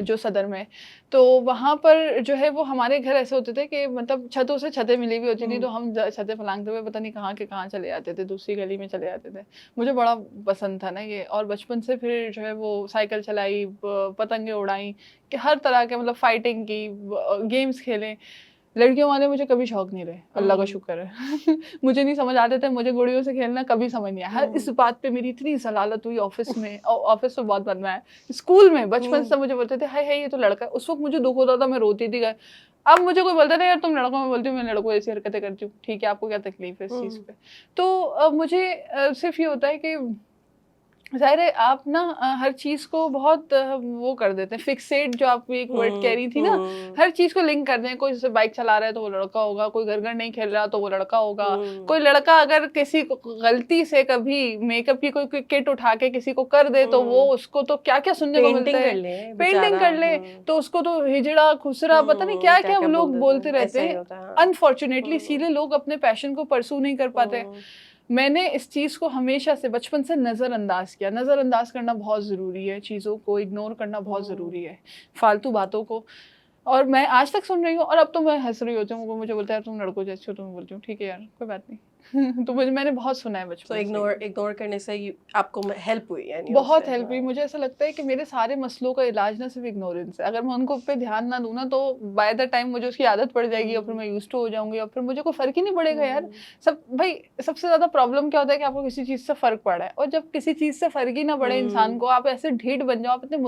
जो सदर में। तो वहाँ पर जो है वो हमारे घर ऐसे होते थे कि मतलब छतों से छतें मिली हुई होती थी, तो हम छतें फलांगते हुए पता नहीं कहाँ के कहाँ चले जाते थे, दूसरी गली में चले जाते थे। मुझे बड़ा पसंद था ना ये। और बचपन से फिर जो है वो साइकिल चलाई, पतंगे उड़ाई, कि हर तरह के मतलब फाइटिंग की, गेम्स खेले। लड़कियों वाले मुझे कभी शौक नहीं रहे, अल्लाह का शुक्र है। मुझे नहीं समझ आते थे, मुझे गुड़ियों से खेलना कभी समझ नहीं आया। इस बात पे मेरी इतनी जलालत हुई ऑफिस में, ऑफिस में बहुत बनना है, स्कूल में बचपन से मुझे बोलते थे हाय हाय ये तो लड़का है। उस वक्त मुझे दुख होता था, मैं रोती थी। अब मुझे कोई बोलता था यार तुम लड़कों में बोलती हूँ, मैं लड़कों जैसी हरकतें करती हूँ, ठीक है आपको क्या तकलीफ है इस चीज़ पे। तो मुझे सिर्फ ये होता है कि ज़ाहिर है आप ना हर चीज़ को बहुत वो कर देते हैं, फिक्सेट, जो आप एक वर्ड कह रही थी ना, हर चीज़ को लिंक कर दें। कोई जैसे बाइक चला रहा है तो वो लड़का होगा, कोई घर घर नहीं खेल रहा तो वो लड़का होगा, कोई लड़का अगर किसी को गलती से कभी मेकअप की कोई किट उठा के किसी को कर दे तो वो उसको तो क्या क्या सुनने को मिलता है, पेंटिंग कर ले तो उसको तो हिजड़ा खुसरा पता नहीं क्या क्या लोग बोलते रहते हैं। अनफॉर्चुनेटली इसीलिए लोग अपने पैशन को परसू नहीं कर पाते। मैंने इस चीज़ को हमेशा से बचपन से नज़रअंदाज किया। नज़रअंदाज करना बहुत ज़रूरी है, चीज़ों को इग्नोर करना बहुत ज़रूरी है, फालतू बातों को। और मैं आज तक सुन रही हूँ, और अब तो मैं हंस रही होती हूँ, वो मुझे बोलता है यार तुम लड़कों जैसी हो, तो मैं बोलती हूँ ठीक है यार कोई बात नहीं। तो मैंने बहुत सुना है बचपन से। इग्नोर करने से आपको हेल्प हुई, यानी बहुत हेल्प हुई। मुझे ऐसा लगता है कि मेरे सारे मसलों का इलाज ना सिर्फ इग्नोरेंस है। अगर मैं उनको पे ध्यान ना दूँ ना तो बाय द टाइम मुझे उसकी आदत पड़ जाएगी और फिर मैं यूज्ड टू हो जाऊंगी और फिर मुझे कोई फर्क ही नहीं पड़ेगा यार। भाई सबसे ज्यादा प्रॉब्लम क्या होता है कि आपको किसी चीज से फर्क पड़ा है, और जब किसी चीज से फर्क ही ना पड़े इंसान को, आप ऐसे ढीठ बन जाओ, आप इतने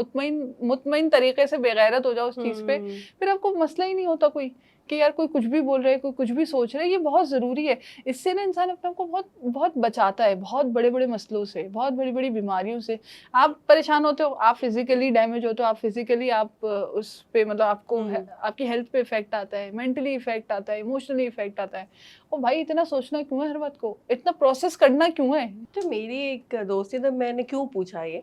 मुतमईन तरीके से बेगैरत हो जाओ उस चीज पे, फिर आपको मसला ही नहीं होता कोई कि यार कोई कुछ भी बोल रहा है, कोई कुछ भी सोच रहा है। ये बहुत ज़रूरी है। इससे ना इंसान अपने आप को बहुत बहुत बचाता है, बहुत बड़े बड़े मसलों से, बहुत बड़ी बड़ी बीमारियों से। आप परेशान होते हो, आप फिजिकली डैमेज होते हो, आप फिजिकली आप उस पे मतलब आपको आपकी हेल्थ पे इफेक्ट आता है, मेंटली इफेक्ट आता है, इमोशनली इफेक्ट आता है। और भाई इतना सोचना क्यों है हर बात को, इतना प्रोसेस करना क्यों है। तो मेरी एक दोस्त थी, तो मैंने क्यों पूछा ये,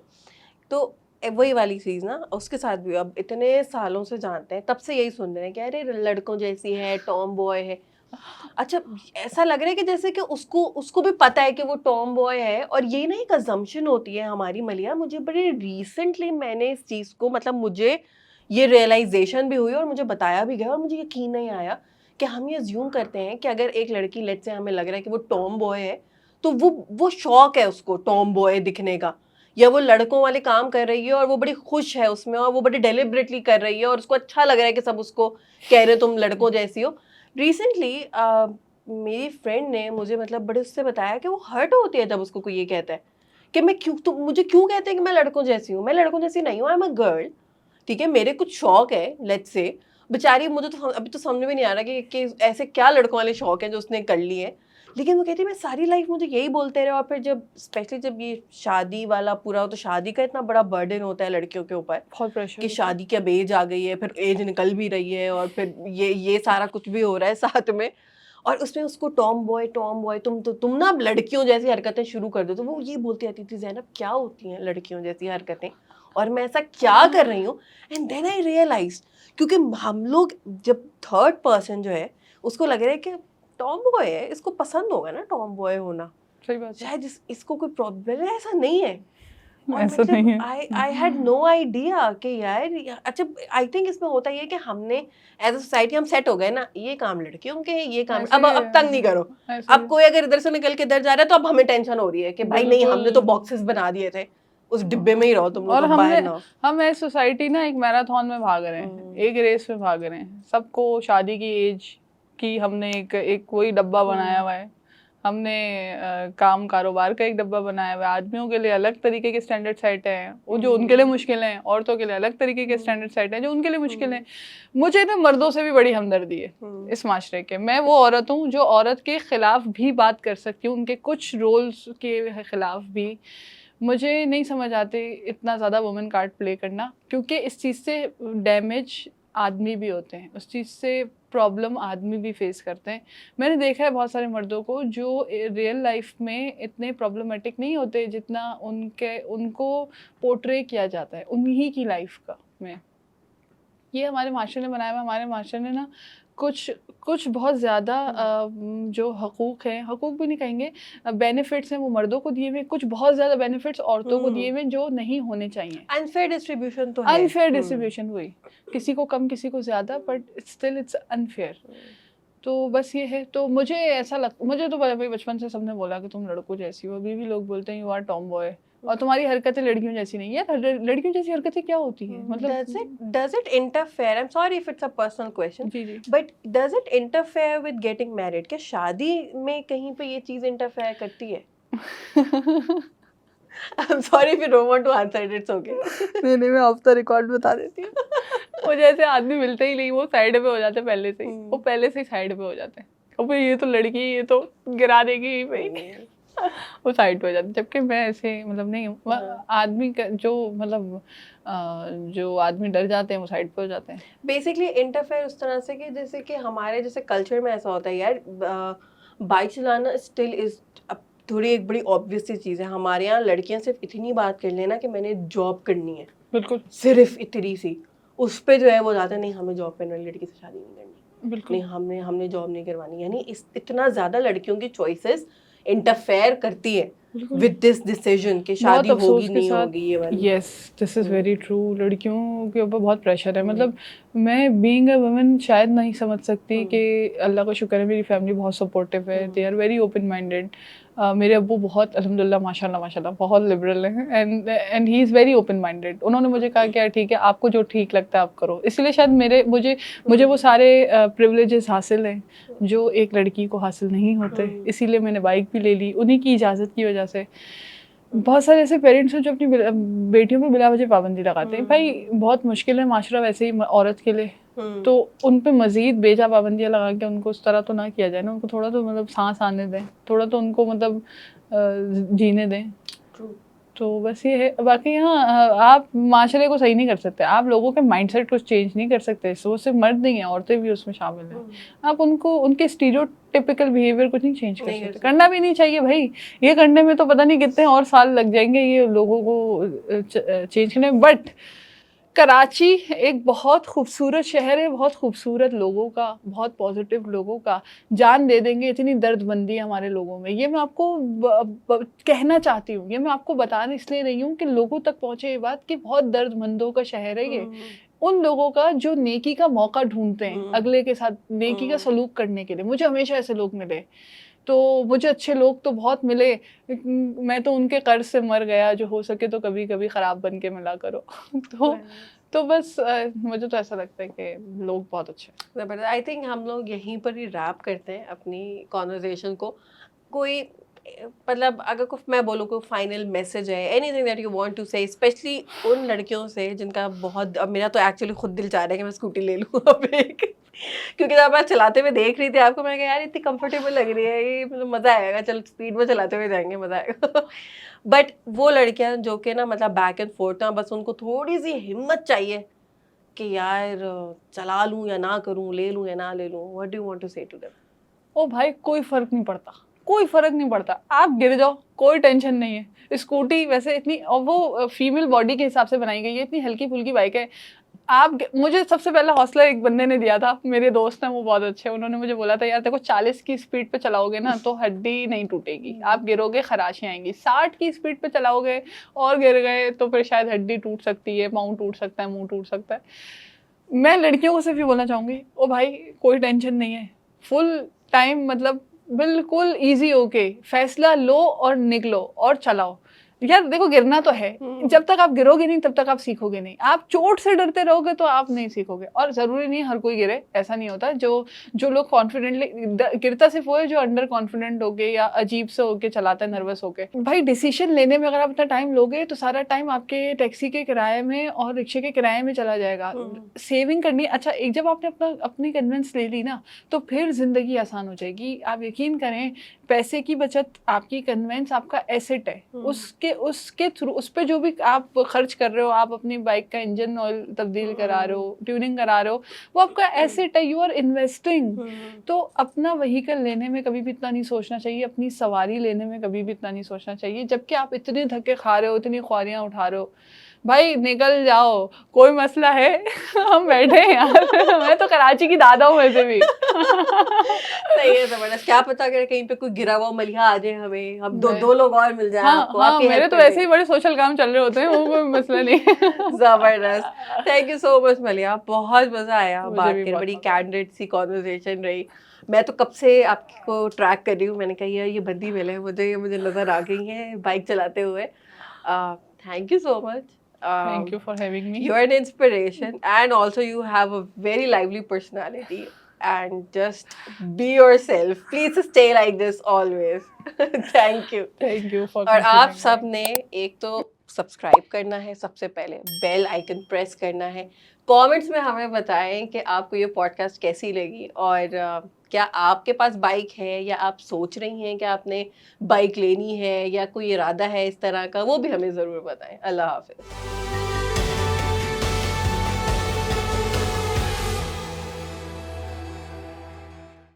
तो वही वाली चीज ना उसके साथ भी। अब इतने सालों से जानते हैं, तब से यही सुन रहे हैं कि अरे लड़कों जैसी है, टॉम बॉय है। अच्छा, ऐसा लग रहा है कि जैसे कि उसको भी पता है कि वो टॉम बॉय है, और ये ना एक अजम्पशन होती है हमारी मलिया। मुझे बड़ी रिसेंटली मैंने इस चीज को, मतलब मुझे ये रियलाइजेशन भी हुई और मुझे बताया भी गया और मुझे यकीन नहीं आया कि हम ये अज्यूम करते हैं कि अगर एक लड़की, लेट्स से हमें लग रहा है कि वो टॉम बॉय है, तो वो शौक है उसको टॉम बॉय दिखने का, या वो लड़कों वाले काम कर रही है और वो बड़ी खुश है उसमें और वो बड़ी डेलिबरेटली कर रही है और उसको अच्छा लग रहा है कि सब उसको कह रहे हो तुम लड़कों जैसी हो। रिसेंटली मेरी फ्रेंड ने मुझे मतलब बड़े उससे बताया कि वो हर्ट होती है जब उसको कोई ये कहता है कि मैं क्यों, तो मुझे क्यों कहते हैं कि मैं लड़कों जैसी हूँ? मैं लड़कों जैसी नहीं हूँ, आई एम अ गर्ल, ठीक है, मेरे कुछ शौक है, लेट्स से, बेचारी मुझे तो अभी तो समझ में नहीं आ रहा कि ऐसे क्या लड़कों वाले शौक हैं जो उसने कर लिए हैं। लेकिन वो कहती है मैं सारी लाइफ मुझे यही बोलते रहे, और फिर जब स्पेशली जब ये शादी वाला पूरा हो, तो शादी का इतना बड़ा बर्डन होता है लड़कियों के ऊपर बहुत प्रेशर कि शादी की अब एज आ गई है, फिर एज निकल भी रही है, और फिर ये सारा कुछ भी हो रहा है साथ में, और उसमें उसको टॉम बॉय तुम ना अब लड़कियों जैसी हरकतें शुरू कर दो। तो वो ये बोलती रहती थी, ज़ैनब क्या होती हैं लड़कियों जैसी हरकतें, और मैं ऐसा क्या कर रही हूँ? एंड देन आई रियलाइज, क्योंकि हम लोग जब थर्ड पर्सन जो है उसको लग रहा है कि टॉम बॉय है, इसको पसंद होगा ना टॉम बॉय होना, सही बात है, शायद इसको कोई प्रॉब्लम है, ऐसा नहीं है। और ऐसा नहीं मतलब है। आई हैड नो आइडिया कि यार अच्छा, आई थिंक इसमें होता ये है कि हमने एज अ सोसाइटी हम सेट हो गए ना, ये काम लड़कियों के हैं, ये काम ऐसे अब ही अब तंग नहीं है, करो। ऐसे अब ही कोई अगर इधर से निकल के इधर जा रहा है तो अब हमें टेंशन हो रही है कि भाई नहीं, हमने तो बिल्कुल। बॉक्सेस बना दिए थे, उस डिब्बे में ही रहो तुम लोग, और अब बाहर ना हो। हम एज सोसाइटी ना एक मैराथन में भाग रहे हैं, एक रेस में भाग रहे हैं। सबको शादी की एज की हमने एक वही डब्बा बनाया हुआ है। हमने काम कारोबार का एक डब्बा बनाया हुआ है। आदमियों के लिए अलग तरीके के स्टैंडर्ड सेट हैं, वो जो उनके लिए मुश्किल हैं, औरतों के लिए अलग तरीके के स्टैंडर्ड सेट हैं जो उनके लिए मुश्किल हैं। मुझे ना मर्दों से भी बड़ी हमदर्दी है इस माशरे के। मैं वो औरत हूँ जो औरत के खिलाफ भी बात कर सकती हूँ, उनके कुछ रोल्स के खिलाफ भी। मुझे नहीं समझ आते इतना ज़्यादा वुमेन कार्ड प्ले करना, क्योंकि इस चीज़ से डैमेज आदमी भी होते हैं, उस चीज़ से प्रॉब्लम आदमी भी फेस करते हैं। मैंने देखा है बहुत सारे मर्दों को जो रियल लाइफ में इतने प्रॉब्लमेटिक नहीं होते जितना उनको पोर्ट्रे किया जाता है उन्हीं की लाइफ का में। ये हमारे माशरे ने बनाया हुआ, हमारे माशरे ने ना कुछ कुछ बहुत ज़्यादा जो हकूक़ हैं, हकूक़ भी नहीं कहेंगे, बेनिफिट्स हैं वो मर्दों को दिए हुए, कुछ बहुत ज़्यादा बेनिफिट्स औरतों को दिए हुए जो नहीं होने चाहिए। अनफेयर डिस्ट्रीब्यूशन तो है, अनफेयर डिस्ट्रीब्यूशन हुई, किसी को कम किसी को ज़्यादा, बट स्टिल इट्स अनफेयर। तो बस ये है। तो मुझे ऐसा मुझे तो भाई बचपन से सबने बोला कि तुम लड़कों जैसी हो। अभी भी लोग बोलते हैं यू आर टॉम बॉय, और तुम्हारी हरकतें लड़कियों जैसी नहीं है। लड़कियों जैसी हरकतें क्या होती है मतलब? does it interfere, I'm sorry if it's a personal question, ji ji. but does it interfere with getting married? क्या शादी में कहीं पे ये चीज इंटरफेयर करती है? I'm sorry if you don't want to answer it, it's okay. नहीं मैं ऑफ द रिकॉर्ड बता देती हूँ। मुझे ऐसे आदमी मिलते ही नहीं, वो साइड पे हो जाते हैं पहले से ही, वो पहले से ही साइड पे हो जाते हैं। अब ये तो लड़की, ये तो गिरा देगी भाई, वो साइड पे हो जाते हैं। जबकि मैं ऐसे मतलब नहीं हूँ। आदमी का जो मतलब जो आदमी डर जाते हैं वो साइड पे हो जाते हैं। बेसिकली इंटरफेयर उस तरह से कि जैसे कि हमारे जैसे कल्चर में ऐसा होता है यार, बाइक चलाना स्टिल इज थोड़ी एक बड़ी ऑब्वियस सी चीज़ है। हमारे यहाँ लड़कियां सिर्फ इतनी बात कर लेना कि मैंने जॉब करनी है, बिल्कुल सिर्फ इतनी सी, उस पे जो है वो जाता है नहीं हमें जॉब करने वाली लड़की से शादी नहीं करनी, बिल्कुल नहीं हमने जॉब नहीं करवानी। यानी इतना ज़्यादा लड़कियों की चॉइसेस इंटरफेयर करती है विद दिस डिसीजन कि शादी होगी नहीं होगी ये वाली। Yes this is very true. लड़कियों के ऊपर बहुत प्रेशर है। मतलब मैं बीइंग अ वुमन शायद नहीं समझ सकती कि अल्लाह का शुक्र है मेरी फैमिली बहुत सपोर्टिव है, they are very open minded. मेरे अब्बू बहुत अल्हम्दुलिल्लाह माशाल्लाह बहुत लिबरल हैं, and he is very open minded. उन्होंने मुझे कहा कि यार ठीक है, आपको जो ठीक लगता है आप करो। इसलिए शायद मुझे वो सारे प्रिविलेजेस हासिल हैं जो एक लड़की को हासिल नहीं होते। इसीलिए मैंने बाइक भी ले ली उन्हीं की इजाज़त की वजह से। बहुत सारे ऐसे पेरेंट्स हैं जो अपनी बेटियों पे बिला वजह पाबंदी लगाते हैं। भाई बहुत मुश्किल है माशरा वैसे ही औरत के लिए, तो उन पे मज़ीद बेजा पाबंदियाँ लगा के उनको उस तरह तो ना किया जाए ना। उनको थोड़ा तो मतलब सांस आने दें, थोड़ा तो उनको मतलब जीने दें। तो बस ये है। बाकी हाँ, आप माशरे को सही नहीं कर सकते, आप लोगों के माइंडसेट को चेंज नहीं कर सकते। वो सिर्फ मर्द नहीं है, औरतें भी उसमें शामिल हैं। आप उनको उनके स्टीरियोटिपिकल बिहेवियर को नहीं चेंज कर सकते, करना भी नहीं चाहिए भाई। ये करने में तो पता नहीं कितने और साल लग जाएंगे ये लोगों को चेंज करने में। बट कराची एक बहुत खूबसूरत शहर है, बहुत खूबसूरत लोगों का, बहुत पॉजिटिव लोगों का। जान दे देंगे इतनी दर्दमंदी हमारे लोगों में। ये मैं आपको कहना चाहती हूँ, ये मैं आपको बताना इसलिए रही हूँ कि लोगों तक पहुँचे ये बात कि बहुत दर्दमंदों का शहर है ये। उन लोगों का जो नेकी का मौका ढूंढते हैं अगले के साथ नेकी का सलूक करने के लिए। मुझे हमेशा ऐसे लोग मिले, तो मुझे अच्छे लोग तो बहुत मिले, मैं तो उनके कर्ज से मर गया। जो हो सके तो कभी कभी ख़राब बन के मिला करो। तो बस मुझे तो ऐसा लगता है कि लोग बहुत अच्छे हैं। ज़बरदस्त। आई थिंक हम लोग यहीं पर ही रैप करते हैं अपनी कॉन्वर्जेशन को। कोई मतलब अगर कुछ मैं बोलूँ कोई फाइनल मैसेज है, anything that you want to say, specially उन लड़कियों से जिनका बहुत, अब मेरा तो एक्चुअली खुद दिल चाह रहा है कि मैं स्कूटी ले लूँ अब एक, क्योंकि जब मैं चलाते हुए देख रही थी आपको, मैं कहा यार इतनी कंफर्टेबल लग रही है ये, मतलब मज़ा आएगा, चल स्पीड में चलाते हुए जाएंगे, मज़ा आएगा। बट वो लड़कियां जो कि ना मतलब बैक एंड फोर्थ ना, बस उनको थोड़ी सी हिम्मत चाहिए कि यार चला लूँ या ना करूँ, ले लूँ या ना ले लूँ। What do you want to say to them? ओ भाई कोई फर्क नहीं पड़ता, कोई फर्क नहीं पड़ता, आप गिर जाओ कोई टेंशन नहीं है। स्कूटी वैसे इतनी, और वो फीमेल बॉडी के हिसाब से बनाई गई है, इतनी हल्की फुल्की बाइक है। मुझे सबसे पहला हौसला एक बंदे ने दिया था, मेरे दोस्त हैं वो बहुत अच्छे, उन्होंने मुझे बोला था यार देखो 40 की स्पीड पे चलाओगे ना तो हड्डी नहीं टूटेगी, आप गिरोगे खराशें आएंगी। 60 की स्पीड पे चलाओगे और गिर गए तो फिर शायद हड्डी टूट सकती है, पाँव टूट सकता है, मुंह टूट सकता है। मैं लड़कियों को सिर्फ ये बोलना चाहूंगी, ओ भाई कोई टेंशन नहीं है, फुल टाइम मतलब बिल्कुल इजी होके फैसला लो और निकलो और चलाओ। यार देखो गिरना तो है, जब तक आप गिरोगे नहीं तब तक आप सीखोगे नहीं। आप चोट से डरते रहोगे तो आप नहीं सीखोगे। और जरूरी नहीं हर कोई गिरे, ऐसा नहीं होता। जो लोग कॉन्फिडेंटली, गिरता सिर्फ वो है जो अंडर कॉन्फिडेंट होके या अजीब से होके चलाता है, नर्वस होके। भाई डिसीजन लेने में अगर आप इतना टाइम लोगे तो सारा टाइम आपके टैक्सी के किराए में और रिक्शे के किराए में चला जाएगा। सेविंग करनी, अच्छा एक जब आपने अपनी कन्वेंस ले ली ना तो फिर जिंदगी आसान हो जाएगी। आप यकीन करें, पैसे की बचत, आपकी कन्वेंस आपका एसेट है। उसके थ्रू, उस पे जो भी आप खर्च कर रहे हो, आप अपनी बाइक का इंजन ऑयल तब्दील करा रहे हो, ट्यूनिंग करा रहे हो, वो आपका एसेट है, यू आर इन्वेस्टिंग। तो अपना व्हीकल लेने में कभी भी इतना नहीं सोचना चाहिए, अपनी सवारी लेने में कभी भी इतना नहीं सोचना चाहिए, जबकि आप इतने धक्के खा रहे हो, इतनी ख्वारियां उठा रहे हो। भाई निकल जाओ, कोई मसला है हम बैठे हैं यार। मैं तो कराची की दादा हूँ वैसे भी। सही है, जबरदस्त। क्या पता अगर कहीं पे कोई गिरा हुआ मलिहा आ जाए, हमें हम दो लोग और मिल जाए आपको, हाँ, आपकी मेरे हेल्प तो कर वैसे ही देंगे। बड़े सोशल काम चल रहे होते हैं, वो कोई मसला नहीं। जबरदस्त। Thank you so much Maliha, बहुत मजा आया मुझे बात भी करके, बहुत बड़ी मजा आया। कैंडिड सी कॉन्वर्सेशन रही। मैं तो कब से आपको ट्रैक कर रही हूँ, मैंने कहा ये बंदी मिले मुझे, ये मुझे नजर आ गई है बाइक चलाते हुए। Thank you so much. Thank you for having me. You're an inspiration, and also you have a very lively personality. And just be yourself. Please stay like this always. Thank you. Thank you for और आप considering सब me. ने एक तो सब्सक्राइब करना है, सबसे पहले बेल आइकन प्रेस करना है। कमेंट्स में हमें बताएं कि आपको ये पॉडकास्ट कैसी लगी, और क्या आपके पास बाइक है, या आप सोच रही हैं कि आपने बाइक लेनी है, या कोई इरादा है इस तरह का, वो भी हमें ज़रूर बताएं। अल्लाह हाफिज़।